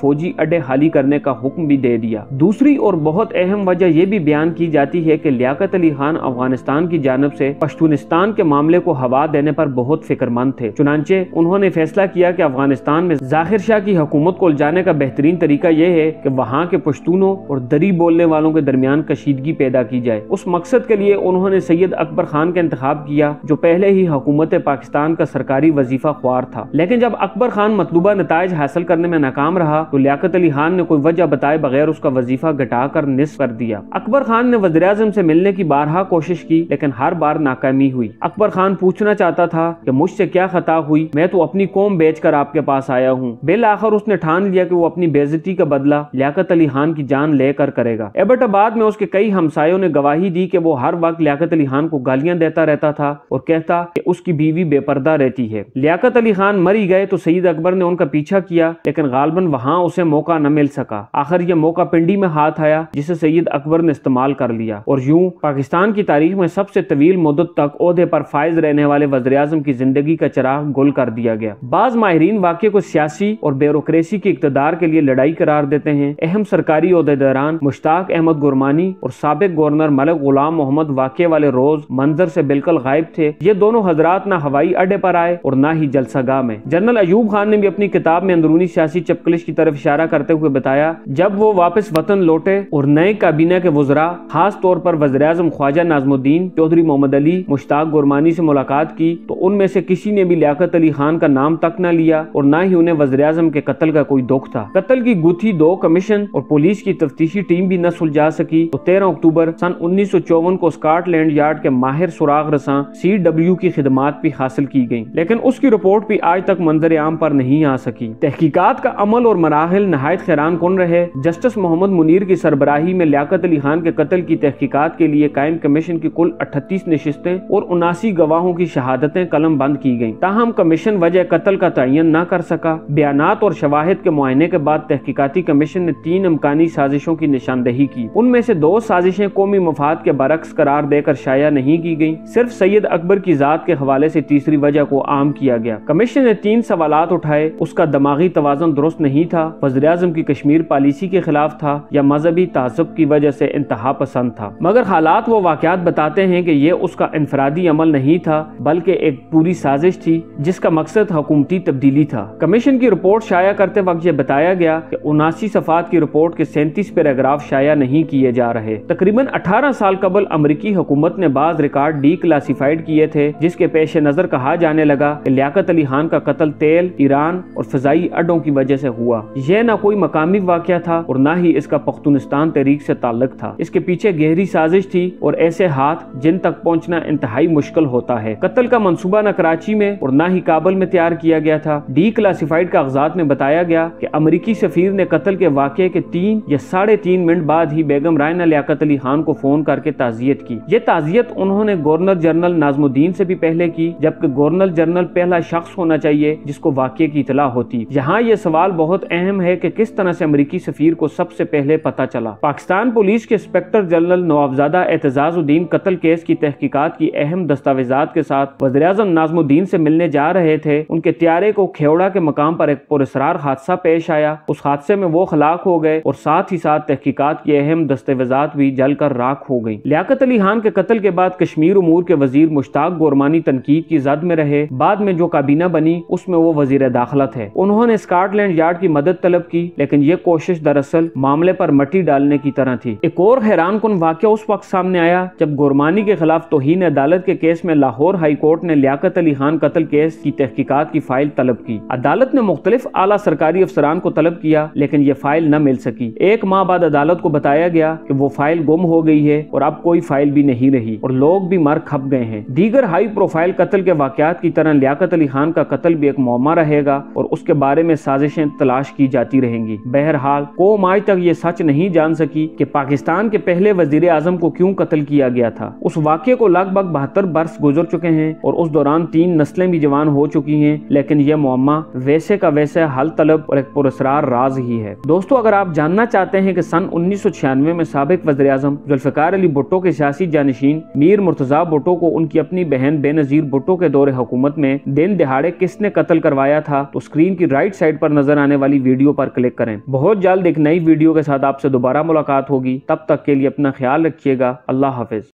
فوجی اڈے خالی کرنے کا حکم بھی دے دیا۔ دوسری اور بہت اہم وجہ یہ بھی بیان کی جاتی ہے کہ لیاقت علی خان افغانستان کی جانب سے پشتونستان کے معاملے کو ہوا دینے پر بہت فکر مند تھے، چنانچہ انہوں نے فیصلہ کیا کہ افغانستان میں ظاہر شاہ کی حکومت کو الجھانے کا بہترین طریقہ یہ ہے کہ وہاں کے پشتونوں اور دری بولنے والوں کے درمیان کشیدگی پیدا کی جائے۔ اس مقصد کے لیے انہوں نے سید اکبر خان کا انتخاب کیا، جو پہلے ہی حکومت پاکستان کا سرکاری وظیفہ خوار تھا۔ لیکن جب اکبر خان مطلوبہ نتائج حاصل کرنے میں ناکام رہا تو لیاقت علی خان نے کوئی وجہ بتائے بغیر اس کا وظیفہ گھٹا کر نصف کر دیا۔ اکبر خان نے وزیر اعظم سے ملنے کی بارہا کوشش کی لیکن ہر بار ناکامی ہوئی۔ اکبر خان پوچھنا چاہتا تھا کہ مجھ سے کیا خطا ہوئی، میں تو اپنی قوم بیچ کر آپ کے پاس آیا ہوں۔ بالآخر اس نے ٹھان لیا کہ وہ اپنی بے عزتی کا بدلہ لیاقت علی خان کی جان لے کر کرے گا۔ ایبٹ آباد میں اس کے کئی ہمسایوں نے گواہی دی کہ وہ ہر وقت لیاقت علی خان کو گالیاں دیتا رہتا تھا اور کہتا کہ اس کی بیوی بے پردہ رہتی ہے۔ لیاقت علی خان مری گئے تو سید اکبر نے ان کا پیچھا کیا لیکن غالباً وہاں اسے موقع نہ مل سکا۔ آخر یہ موقع پنڈی میں ہاتھ آیا جسے سید اکبر نے استعمال کر لیا اور یوں پاکستان کی تاریخ میں سب سے طویل مدت تک عہدے پر فائز رہنے والے وزیر اعظم کی زندگی کا چراغ گل کر دیا گیا۔ بعض ماہرین واقعے کو سیاسی اور بیوروکریسی کی اقتدار کے لیے لڑائی قرار دیتے ہیں۔ اہم سرکاری عہدیداران مشتاق احمد گورمانی اور سابق گورنر ملک غلام محمد واقعے والے روز منظر سے بالکل غائب تھے۔ یہ دونوں حضرات نہ ہوائی اڈے پر آئے اور نہ ہی جلسہ گاہ میں۔ جنرل ایوب خان نے بھی اپنی کتاب میں اندرونی سیاسی چپکلش کی طرف اشارہ کرتے ہوئے بتایا، جب وہ واپس وطن لوٹے اور نئے کابینہ کے وزراء خاص طور پر وزیر اعظم خواجہ ناظم الدین، چودھری محمد علی، مشتاق گورمانی سے ملاقات کی تو ان میں سے کسی نے بھی لیاقت علی خان کا نام تک نہ لیا اور نہ ہی انہیں وزیر اعظم کے قتل کا کوئی دکھ تھا۔ قتل کی گتھی 2 کمیشن اور پولیس کی تفتیشی ٹیم بھی نہ سلجھا سکی تو 13 اکتوبر سن 1954 کو اسکاٹ لینڈ یارڈ کے ماہر سراغ رساں CW کی خدمات بھی حاصل کی گئیں لیکن اس کی رپورٹ بھی آج تک منظر عام پر نہیں آ سکی۔ تحقیقات کا عمل اور مراحل نہایت حیران کن رہے۔ جسٹس محمد منیر کی سربراہی میں لیاقت علی خان کے قتل کی تحقیقات کے لیے قائم کمیشن کی کل 38 نشستیں اور 79 گواہوں کی شہادتیں قلم بند کی گئیں، تاہم کمیشن وجہ قتل کا تعین نہ کر سکا۔ بیانات اور شواہد کے معائنے کے بعد تحقیقاتی کمیشن نے 3 امکانی سازشوں کی نشاندہی کی۔ ان میں سے 2 سازشیں قومی مفاد کے برعکس قرار دے کر شائع نہیں کی گئیں، صرف سید اکبر کی ذات کے حوالے سے تیسری وجہ کو عام کیا گیا۔ کمیشن نے 3 سوالات اٹھائے: اس کا دماغی توازن درست نہیں تھا، وزیر اعظم کی کشمیر پالیسی کے خلاف تھا یا مذہبی تعصب کی وجہ سے انتہا پسند تھا۔ مگر حالات و واقعات بتاتے ہیں کہ یہ اس کا انفرادی عمل نہیں تھا بلکہ ایک پوری سازش تھی جس کا مقصد حکومتی تبدیلی تھا۔ کمیشن کی رپورٹ شائع کرتے وقت یہ بتایا گیا کہ 79 صفحات کی رپورٹ کے 37 پیراگراف شائع نہیں کیے جا رہے۔ تقریباً 18 سال قبل امریکی حکومت نے بعض ریکارڈ ڈی کلاسیفائیڈ کیے تھے جس کے پیش نظر کہا جانے لگا کہ لیاقت علی خان کا قتل تیل، ایران اور فضائی اڈوں کی وجہ سے ہوا۔ یہ نہ کوئی مقامی واقعہ تھا اور نہ ہی اس کا پختونستان تحریک سے تعلق تھا۔ اس کے پیچھے گہری سازش تھی اور ایسے ہاتھ جن تک پہنچنا انتہائی مشکل ہوتا ہے۔ قتل کا منصوبہ نہ کراچی میں اور نہ ہی کابل میں تیار کیا گیا تھا۔ ڈی کلاسیفائیڈ کاغذات میں بتایا گیا کہ امریکی سفیر نے قتل کے واقعے کے 3 یا 3.5 منٹ بعد ہی بیگم رائنا لیاقت علی خان کو فون کر کے تعزیت کی۔ یہ تعزیت انہوں نے گورنر جنرل ناظم الدین سے بھی پہلے کی، جبکہ گورنر جنرل پہلا شخص ہونا چاہیے جس کو واقعے کی اطلاع ہوتی۔ یہاں یہ سوال بہت اہم ہے کہ کس طرح سے امریکی سفیر کو سب سے پہلے پتہ چلا۔ پاکستان پولیس کے انسپکٹر جنرل نوابزادہ اعتزاز الدین قتل کیس کی تحقیقات کی اہم دستاویزات کے ساتھ وزیر اعظم ناظم الدین سے ملنے جا رہے تھے۔ ان کے طیارے کو کھیوڑا کے مقام پر ایک پراسرار حادثہ پیش آیا۔ اس حادثے میں وہ ہلاک ہو گئے اور ساتھ ہی ساتھ تحقیقات کی اہم دستاویزات بھی جل کر راکھ ہو گئیں۔ لیاقت علی خان کے قتل کے بعد کشمیر امور کے وزیر مشتاق گورمانی تنقید کی زد میں رہے۔ بعد میں جو کابینہ بنی اس میں وہ وزیر داخلہ تھے۔ انہوں نے اسکاٹ لینڈ یارڈ کی مدد طلب کی لیکن یہ کوشش دراصل معاملے پر مٹی ڈالنے کی طرح تھی۔ ایک اور حیران کن واقعہ اس وقت سامنے آیا جب گورمانی کے خلاف توہین عدالت کے کیس میں لاہور ہائی کورٹ نے لیاقت علی خان قتل کیس کی تحقیقات کی فائل طلب کی۔ عدالت نے مختلف اعلیٰ سرکاری افسران کو طلب کیا لیکن یہ فائل نہ مل سکی۔ 1 ماہ بعد عدالت کو بتایا گیا کہ وہ فائل گم ہو گئی ہے اور اب کوئی فائل بھی نہیں رہی اور لوگ بھی مر کھپ گئے ہیں۔ دیگر ہائی پروفائل قتل کے واقعات کی طرح لیاقت علی خان کا قتل بھی ایک معمہ رہے گا اور اس کے بارے میں سازشیں تلاش کی جاتی رہیں گی۔ بہرحال قوم آج تک یہ سچ نہیں جان سکی کہ پاکستان کے پہلے وزیر اعظم کو کیوں قتل کیا گیا تھا۔ اس واقعے کو لگ بھگ 72 برس گزر چکے ہیں اور اس دوران 3 نسلیں بھی جوان ہو چکی ہیں لیکن یہ معمہ ویسے کا ویسے حل طلب اور ایک پراسرار راز ہی ہے۔ دوستو، اگر آپ جاننا چاہتے ہیں کہ سن 1996 میں سابق وزیر اعظم ذوالفقار علی بھٹو کے سیاسی جانشین میر مرتضیٰ بھٹو کو ان کی اپنی بہن بے نظیر بھٹو کے دور حکومت میں دن دہاڑے کس نے قتل کروایا تھا تو اسکرین کی رائٹ سائڈ پر نظر آنے والی ویڈیو پر کلک کریں۔ بہت جلد ایک نئی ویڈیو کے ساتھ آپ سے دوبارہ ملاقات ہوگی، تب تک کے لیے اپنا خیال رکھیے گا۔ اللہ حافظ۔